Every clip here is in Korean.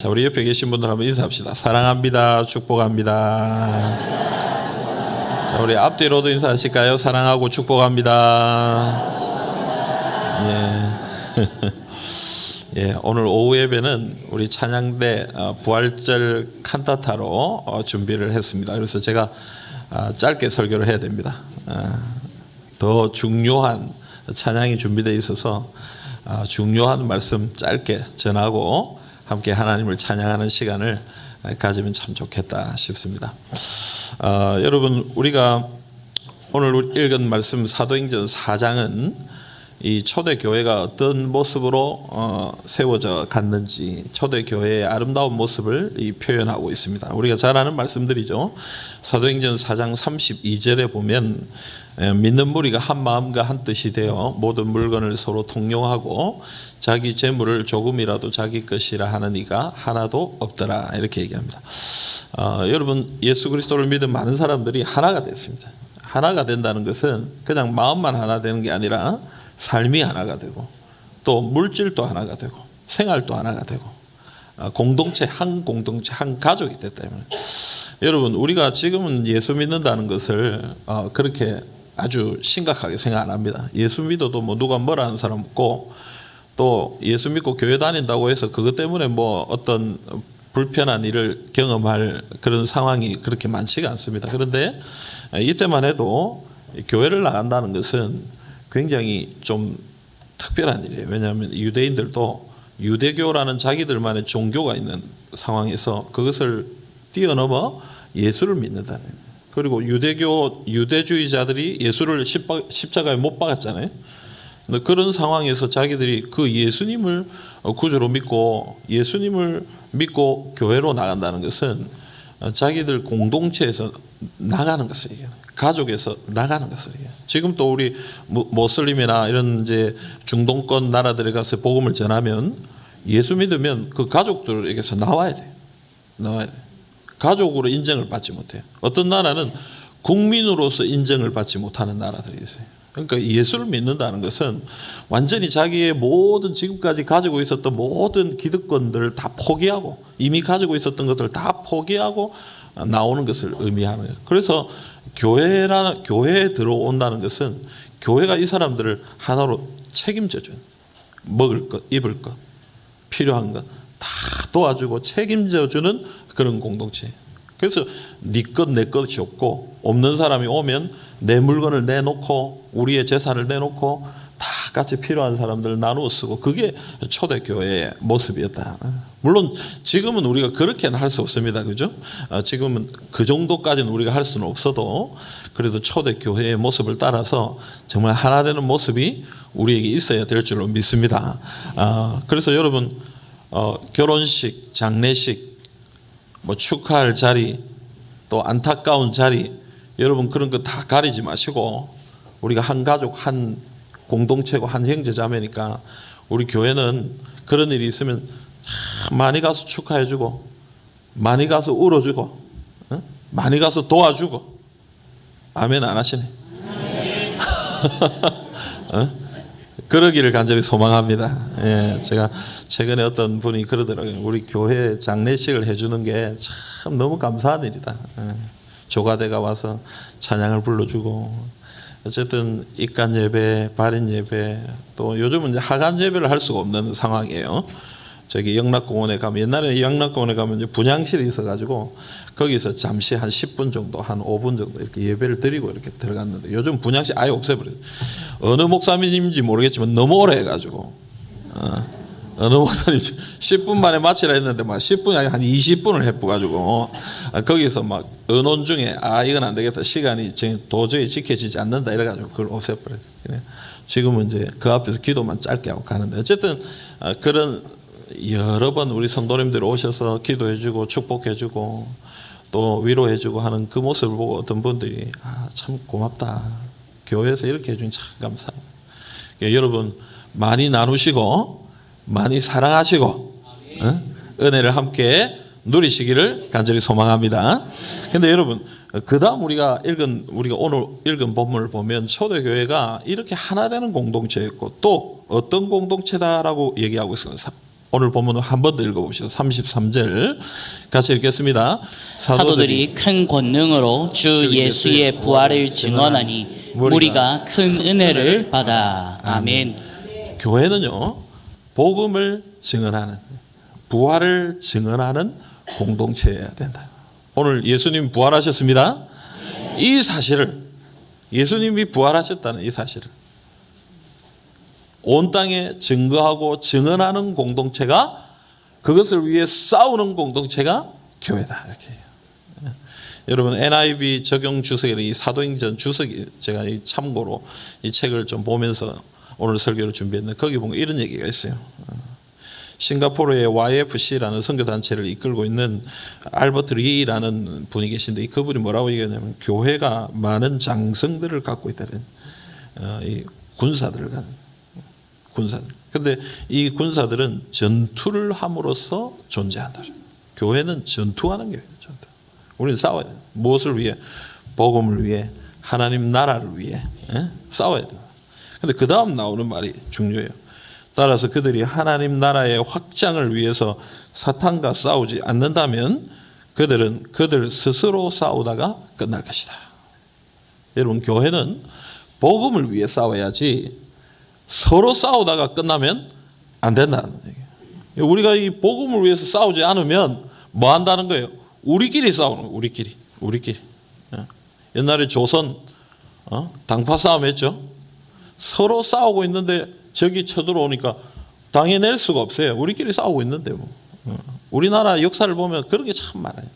자, 우리 옆에 계신 분들 한번 인사합시다. 사랑합니다. 축복합니다. 자, 우리 앞뒤로도 인사하실까요? 사랑하고 축복합니다. 예. 예, 오늘 오후 예배는 우리 찬양대 부활절 칸타타로 준비를 했습니다. 그래서 제가 짧게 설교를 해야 됩니다. 더 중요한 찬양이 준비되어 있어서 중요한 말씀 짧게 전하고 함께 하나님을 찬양하는 시간을 가지면 참 좋겠다 싶습니다. 여러분, 우리가 오늘 읽은 말씀 사도행전 4장은 이 초대교회가 어떤 모습으로 세워져 갔는지 초대교회의 아름다운 모습을 표현하고 있습니다. 우리가 잘 아는 말씀들이죠. 사도행전 4장 32절에 보면 믿는 무리가 한 마음과 한 뜻이 되어 모든 물건을 서로 통용하고 자기 재물을 조금이라도 자기 것이라 하는 이가 하나도 없더라, 이렇게 얘기합니다. 여러분, 예수 그리스도를 믿은 많은 사람들이 하나가 됐습니다. 하나가 된다는 것은 그냥 마음만 하나 되는 게 아니라 삶이 하나가 되고 또 물질도 하나가 되고 생활도 하나가 되고 공동체, 한 가족이 됐다. 여러분, 우리가 지금은 예수 믿는다는 것을 그렇게 아주 심각하게 생각 안 합니다. 예수 믿어도 뭐 누가 뭐라 하는 사람 없고, 또 예수 믿고 교회 다닌다고 해서 그것 때문에 뭐 어떤 불편한 일을 경험할 그런 상황이 그렇게 많지가 않습니다. 그런데 이때만 해도 교회를 나간다는 것은 굉장히 좀 특별한 일이에요. 왜냐하면 유대인들도 유대교라는 자기들만의 종교가 있는 상황에서 그것을 뛰어넘어 예수를 믿는다는 거예요. 그리고 유대주의자들이 예수를 십자가에 못 박았잖아요. 그런 상황에서 자기들이 그 예수님을 구주로 믿고 예수님을 믿고 교회로 나간다는 것은 자기들 공동체에서 나가는 것을 얘기해요. 가족에서 나가는 것을 얘기해요. 지금 또 우리 모슬림이나 이런 이제 중동권 나라들에 가서 복음을 전하면 예수 믿으면 그 가족들에게서 나와야 돼요. 가족으로 인정을 받지 못해요. 어떤 나라는 국민으로서 인정을 받지 못하는 나라들이 있어요. 그러니까 예수를 믿는다는 것은 완전히 자기의 모든 지금까지 가지고 있었던 모든 기득권들을 다 포기하고 이미 가지고 있었던 것들을 다 포기하고 나오는 것을 의미하는 거예요. 그래서 교회에 들어온다는 것은 교회가 이 사람들을 하나로 책임져 준, 먹을 것, 입을 것, 필요한 것 다 도와주고 책임져 주는 그런 공동체. 그래서 네 것 내 것이 없고, 없는 사람이 오면 내 물건을 내놓고 우리의 재산을 내놓고 다 같이 필요한 사람들을 나누어 쓰고, 그게 초대교회의 모습이었다. 물론 지금은 우리가 그렇게는 할 수 없습니다. 그죠? 지금은 그 정도까지는 우리가 할 수는 없어도 그래도 초대교회의 모습을 따라서 정말 하나 되는 모습이 우리에게 있어야 될 줄로 믿습니다. 그래서 여러분, 결혼식, 장례식, 뭐 축하할 자리, 또 안타까운 자리, 여러분 그런 거 다 가리지 마시고 우리가 한 가족, 한 공동체고 한 형제자매니까 우리 교회는 그런 일이 있으면 많이 가서 축하해주고 많이 가서 울어주고 많이 가서 도와주고. 아멘 안 하시네. 그러기를 간절히 소망합니다. 예, 제가 최근에 어떤 분이 그러더라고요. 우리 교회 장례식을 해주는 게 참 너무 감사한 일이다. 조가대가 와서 찬양을 불러주고, 어쨌든 입간 예배, 발인 예배, 또 요즘은 이제 하간 예배를 할 수가 없는 상황이에요. 저기 영락공원에 가면, 옛날에 영락공원에 가면 이제 분향실이 있어가지고 거기서 잠시 한 10분 정도, 한 5분 정도 이렇게 예배를 드리고 이렇게 들어갔는데, 요즘 분향실 아예 없애버려요. 어느 목사님인지 모르겠지만 너무 오래 해가지고 어느 목사님 10분 만에 마치라 했는데 막 10분이 아니라 한 20분을 해가지고 거기서 막 의논 중에 이건 안 되겠다, 시간이 도저히 지켜지지 않는다 이래가지고 그걸 없애버려요. 지금은 이제 그 앞에서 기도만 짧게 하고 가는데, 어쨌든 그런 여러 번 우리 성도님들 오셔서 기도해주고 축복해주고 또 위로해주고 하는 그 모습을 보고 어떤 분들이 참 고맙다, 교회에서 이렇게 해주니 참 감사합니다. 여러분 많이 나누시고 많이 사랑하시고 은혜를 함께 누리시기를 간절히 소망합니다. 근데 여러분, 그 다음 우리가 오늘 읽은 본문을 보면 초대교회가 이렇게 하나 되는 공동체였고, 또 어떤 공동체다라고 얘기하고 있습니다. 오늘 본문을 한 번 더 읽어봅시다. 33절 같이 읽겠습니다. 사도들이 큰 권능으로 주 예수의 부활을 증언하니 우리가 큰 은혜를 받아. 아멘. 교회는요, 복음을 증언하는, 부활을 증언하는 공동체여야 된다. 오늘 예수님 부활하셨습니다. 이 사실을, 예수님이 부활하셨다는 이 사실을 온 땅에 증거하고 증언하는 공동체가, 그것을 위해 싸우는 공동체가 교회다. 이렇게. 여러분, NIV 적용 주석에 이 사도행전 주석이, 제가 참고로 이 책을 좀 보면서 오늘 설교를 준비했는데 거기 보면 이런 얘기가 있어요. 싱가포르의 YFC라는 선교단체를 이끌고 있는 알버트 리라는 분이 계신데, 그분이 뭐라고 얘기하냐면 교회가 많은 장성들을 갖고 있다는, 이 군사들을 갖는 군사들. 근데 이 군사들은 전투를 함으로써 존재한다. 교회는 전투하는 교회예요. 전투. 우리는 싸워야 돼요. 무엇을 위해? 복음을 위해, 하나님 나라를 위해 싸워야 돼요. 근데 그 다음 나오는 말이 중요해요. 따라서 그들이 하나님 나라의 확장을 위해서 사탄과 싸우지 않는다면 그들은 그들 스스로 싸우다가 끝날 것이다. 여러분, 교회는 복음을 위해 싸워야지 서로 싸우다가 끝나면 안 된다는 얘기예요. 우리가 이 복음을 위해서 싸우지 않으면 뭐 한다는 거예요? 우리끼리 싸우는 거예요. 우리끼리. 옛날에 조선 당파 싸움 했죠. 서로 싸우고 있는데 적이 쳐들어오니까 당해낼 수가 없어요. 우리끼리 싸우고 있는데 뭐. 우리나라 역사를 보면 그런 게 참 많아요.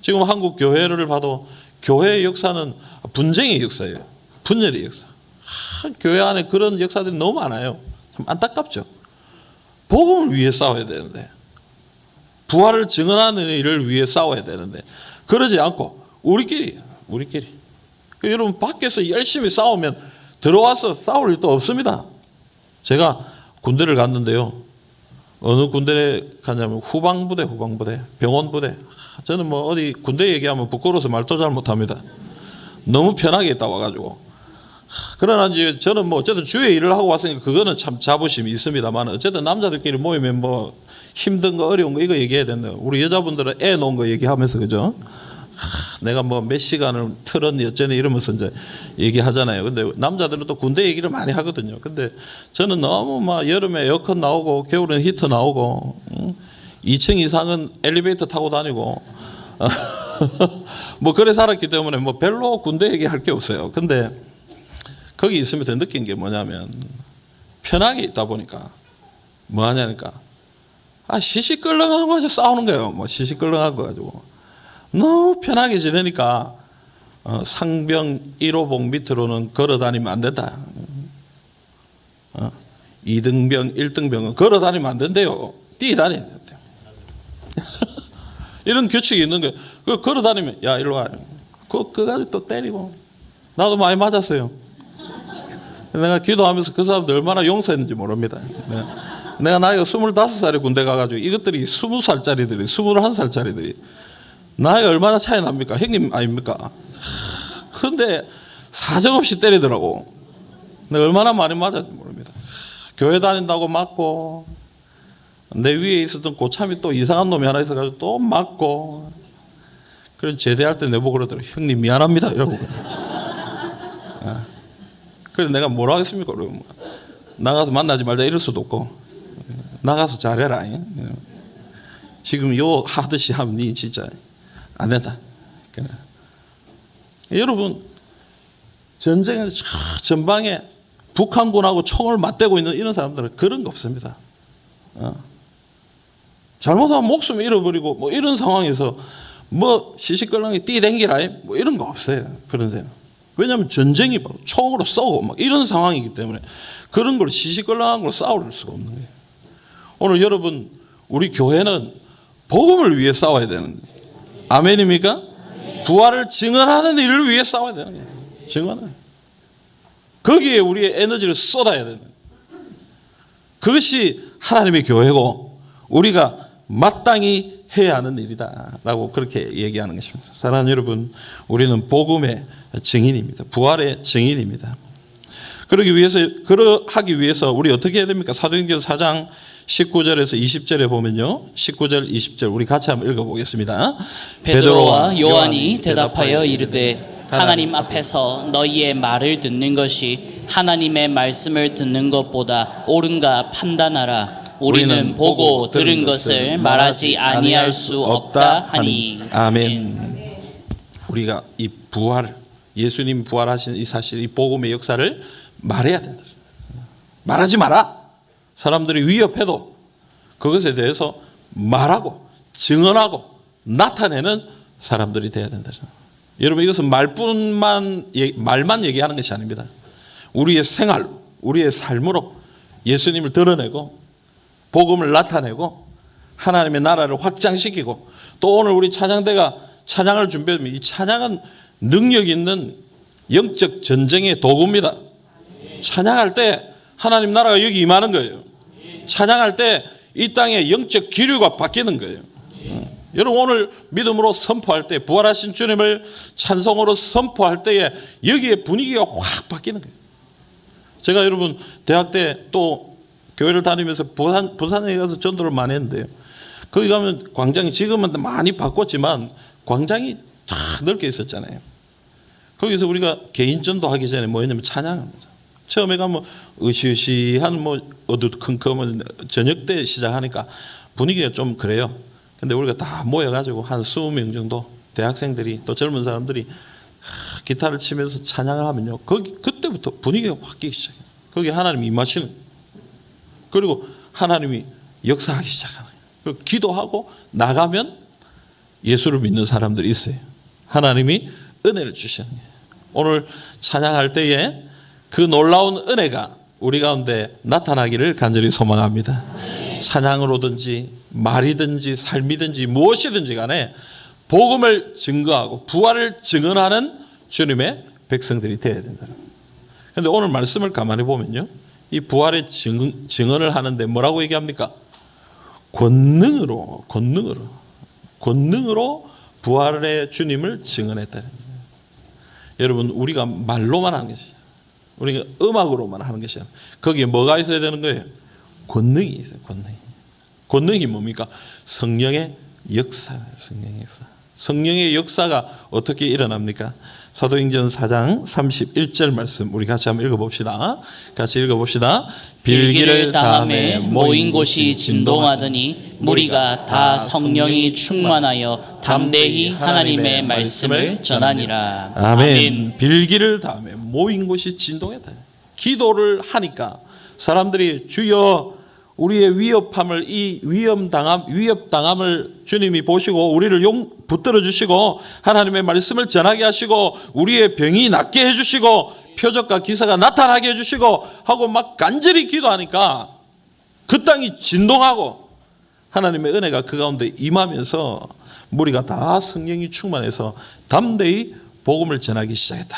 지금 한국 교회를 봐도 교회의 역사는 분쟁의 역사예요. 분열의 역사. 교회 안에 그런 역사들이 너무 많아요. 참 안타깝죠. 복음을 위해 싸워야 되는데, 부활을 증언하는 일을 위해 싸워야 되는데, 그러지 않고 우리끼리. 여러분, 밖에서 열심히 싸우면 들어와서 싸울 일도 없습니다. 제가 군대를 갔는데요. 어느 군대에 갔냐면 후방부대, 병원부대. 저는 뭐 어디 군대 얘기하면 부끄러워서 말도 잘 못합니다. 너무 편하게 있다 와가지고. 그러나 이제 저는 뭐 어쨌든 주의 일을 하고 왔으니까 그거는 참 자부심이 있습니다만, 어쨌든 남자들끼리 모이면 뭐 힘든 거 어려운 거 이거 얘기해야 된다. 우리 여자분들은 애 놓은 거 얘기하면서, 그죠? 내가 뭐 몇 시간을 틀었니 어쩌니 이러면서 이제 얘기하잖아요. 근데 남자들은 또 군대 얘기를 많이 하거든요. 근데 저는 너무 막 여름에 에어컨 나오고 겨울엔 히터 나오고 2층 이상은 엘리베이터 타고 다니고 뭐 그래 살았기 때문에 뭐 별로 군대 얘기할 게 없어요. 근데 거기 있으면서 느낀 게 뭐냐면, 편하게 있다 보니까 뭐 하냐니까 시시끌렁한 거 가지고 싸우는 거예요. 뭐 시시끌렁한 거 가지고 너무 편하게 지내니까 상병 1호봉 밑으로는 걸어 다니면 안 된다. 2등병 1등병은 걸어 다니면 안 된대요. 뛰어 다녀야 된대요. 이런 규칙이 있는 거예요. 그 걸어 다니면 야 일로 와. 그거 가지고 또 때리고. 나도 많이 맞았어요. 내가 기도하면서 그 사람들 얼마나 용서했는지 모릅니다. 내가 나이가 25살에 군대 가가지고 이것들이 20살짜리들이 21살짜리들이 나이가 얼마나 차이 납니까? 형님 아닙니까? 그런데 사정없이 때리더라고. 내가 얼마나 많이 맞았는지 모릅니다. 교회 다닌다고 맞고, 내 위에 있었던 고참이 또 이상한 놈이 하나 있어가지고 또 맞고, 그래서 제대할 때 내보고 그러더라고. 형님 미안합니다 이러고. 그래서 내가 뭐라 하겠습니까? 그러면 나가서 만나지 말자 이럴 수도 없고, 나가서 잘해라. 지금 요 하듯이 하면 니 진짜 안 된다. 그러니까. 여러분, 전쟁의 전방에 북한군하고 총을 맞대고 있는 이런 사람들은 그런 거 없습니다. 잘못하면 목숨 잃어버리고 뭐 이런 상황에서 뭐 시시껄렁이 뛰댕기라 뭐 이런 거 없어요. 그런 데는. 왜냐하면 전쟁이 바로 총으로 쏘고 막 이런 상황이기 때문에 그런 걸 시시껄렁한 걸 싸울 수가 없는 거예요. 오늘 여러분, 우리 교회는 복음을 위해 싸워야 되는 거예요. 아멘입니까? 부활을 증언하는 일을 위해 싸워야 되는 거예요. 증언을. 거기에 우리의 에너지를 쏟아야 되는 거예요. 그것이 하나님의 교회고 우리가 마땅히 해야 하는 일이다 라고 그렇게 얘기하는 것입니다. 사랑하는 여러분, 우리는 복음의 증인입니다. 부활의 증인입니다. 그러기 위해서 우리 어떻게 해야 됩니까? 사도행전 4장 19절에서 20절에 보면요. 19절, 20절 우리 같이 한번 읽어보겠습니다. 베드로와 요한이 대답하여 이르되 하나님 앞에서 너희의 말을 듣는 것이 하나님의 말씀을 듣는 것보다 옳은가 판단하라. 우리는 보고 들은 것을 말하지 아니할 수 없다 하니. 아멘. 우리가 이 부활, 예수님 부활하신 이 사실, 이 복음의 역사를 말해야 된다. 말하지 마라. 사람들이 위협해도 그것에 대해서 말하고 증언하고 나타내는 사람들이 돼야 된다. 여러분, 이것은 말만 얘기하는 것이 아닙니다. 우리의 생활, 우리의 삶으로 예수님을 드러내고 복음을 나타내고 하나님의 나라를 확장시키고, 또 오늘 우리 찬양대가 찬양을 준비하면 이 찬양은 능력 있는 영적 전쟁의 도구입니다. 찬양할 때 하나님 나라가 여기 임하는 거예요. 찬양할 때 이 땅의 영적 기류가 바뀌는 거예요. 여러분, 오늘 믿음으로 선포할 때, 부활하신 주님을 찬송으로 선포할 때에 여기에 분위기가 확 바뀌는 거예요. 제가 여러분 대학 때 또 교회를 다니면서 부산에 가서 전도를 많이 했는데요. 거기 가면 광장이 지금은 많이 바꿨지만 광장이 다 넓게 있었잖아요. 거기서 우리가 개인 전도하기 전에 뭐였냐면 찬양합니다. 처음에 가면 으시으시한 어두컴컴한 저녁 때 시작하니까 분위기가 좀 그래요. 근데 우리가 다 모여가지고 한 20명 정도 대학생들이 또 젊은 사람들이 기타를 치면서 찬양을 하면요. 그때부터 분위기가 바뀌기 시작해요. 거기 하나님이 임하시는, 그리고 하나님이 역사하기 시작하는 거예요. 그리고 기도하고 나가면 예수를 믿는 사람들이 있어요. 하나님이 은혜를 주시는 거예요. 오늘 찬양할 때에 그 놀라운 은혜가 우리 가운데 나타나기를 간절히 소망합니다. 찬양으로든지 말이든지 삶이든지 무엇이든지 간에 복음을 증거하고 부활을 증언하는 주님의 백성들이 되어야 된다. 그런데 오늘 말씀을 가만히 보면요, 이 부활의 증언을 하는데 뭐라고 얘기합니까? 권능으로 부활의 주님을 증언했다는 거예요. 여러분, 우리가 말로만 하는 것이, 우리가 음악으로만 하는 것이 아니라 거기에 뭐가 있어야 되는 거예요? 권능이 있어요. 권능이 뭡니까? 성령의 역사. 성령의 역사가 어떻게 일어납니까? 사도행전 4장 31절 말씀 우리 같이 한번 읽어봅시다. 빌기를 다음에 모인 곳이 진동하더니 무리가 다 성령이 충만하여 담대히 하나님의 말씀을 전하니라. 아멘. 빌기를 다음에 모인 곳이 진동했다. 기도를 하니까 사람들이 주여 우리의 위협함을, 이 위협당함을 주님이 보시고 우리를 붙들어 주시고 하나님의 말씀을 전하게 하시고 우리의 병이 낫게 해주시고 표적과 기사가 나타나게 해주시고 하고 막 간절히 기도하니까 그 땅이 진동하고 하나님의 은혜가 그 가운데 임하면서 무리가 다 성령이 충만해서 담대히 복음을 전하기 시작했다.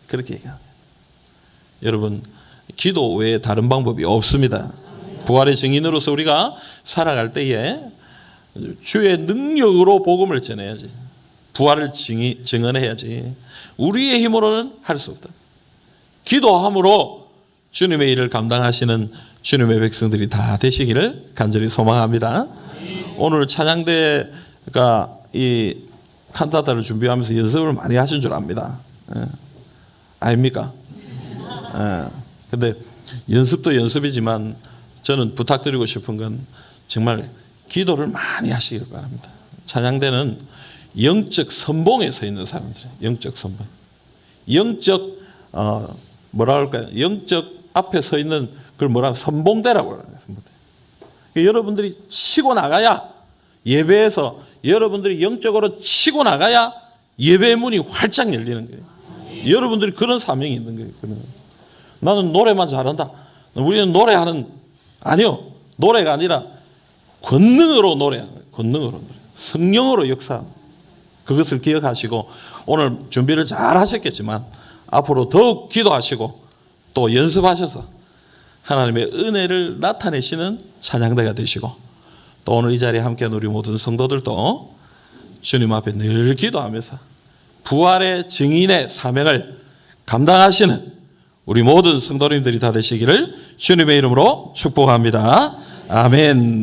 그렇게 얘기합니다. 여러분, 기도 외에 다른 방법이 없습니다. 부활의 증인으로서 우리가 살아갈 때에 주의 능력으로 복음을 전해야지. 부활을 증언해야지. 우리의 힘으로는 할 수 없다. 기도함으로 주님의 일을 감당하시는 주님의 백성들이 다 되시기를 간절히 소망합니다. 오늘 찬양대가 이 칸타타를 준비하면서 연습을 많이 하신 줄 압니다. 아닙니까? 근데 연습도 연습이지만 저는 부탁드리고 싶은 건 정말 기도를 많이 하시길 바랍니다. 찬양대는 영적 선봉에 서 있는 사람들이에요. 영적 선봉. 영적 영적 앞에 서 있는 그걸 선봉대라고 하는 선봉대. 여러분들이 치고 나가야 예배에서 여러분들이 영적으로 치고 나가야 예배의 문이 활짝 열리는 거예요. 여러분들이 그런 사명이 있는 거예요. 나는 노래만 잘한다. 우리는 노래하는, 아니요. 노래가 아니라 권능으로 노래하는 거예요. 권능으로. 성령으로 역사. 그것을 기억하시고 오늘 준비를 잘 하셨겠지만 앞으로 더욱 기도하시고 또 연습하셔서 하나님의 은혜를 나타내시는 찬양대가 되시고, 또 오늘 이 자리에 함께한 우리 모든 성도들도 주님 앞에 늘 기도하면서 부활의 증인의 사명을 감당하시는 우리 모든 성도님들이 다 되시기를 주님의 이름으로 축복합니다. 아멘.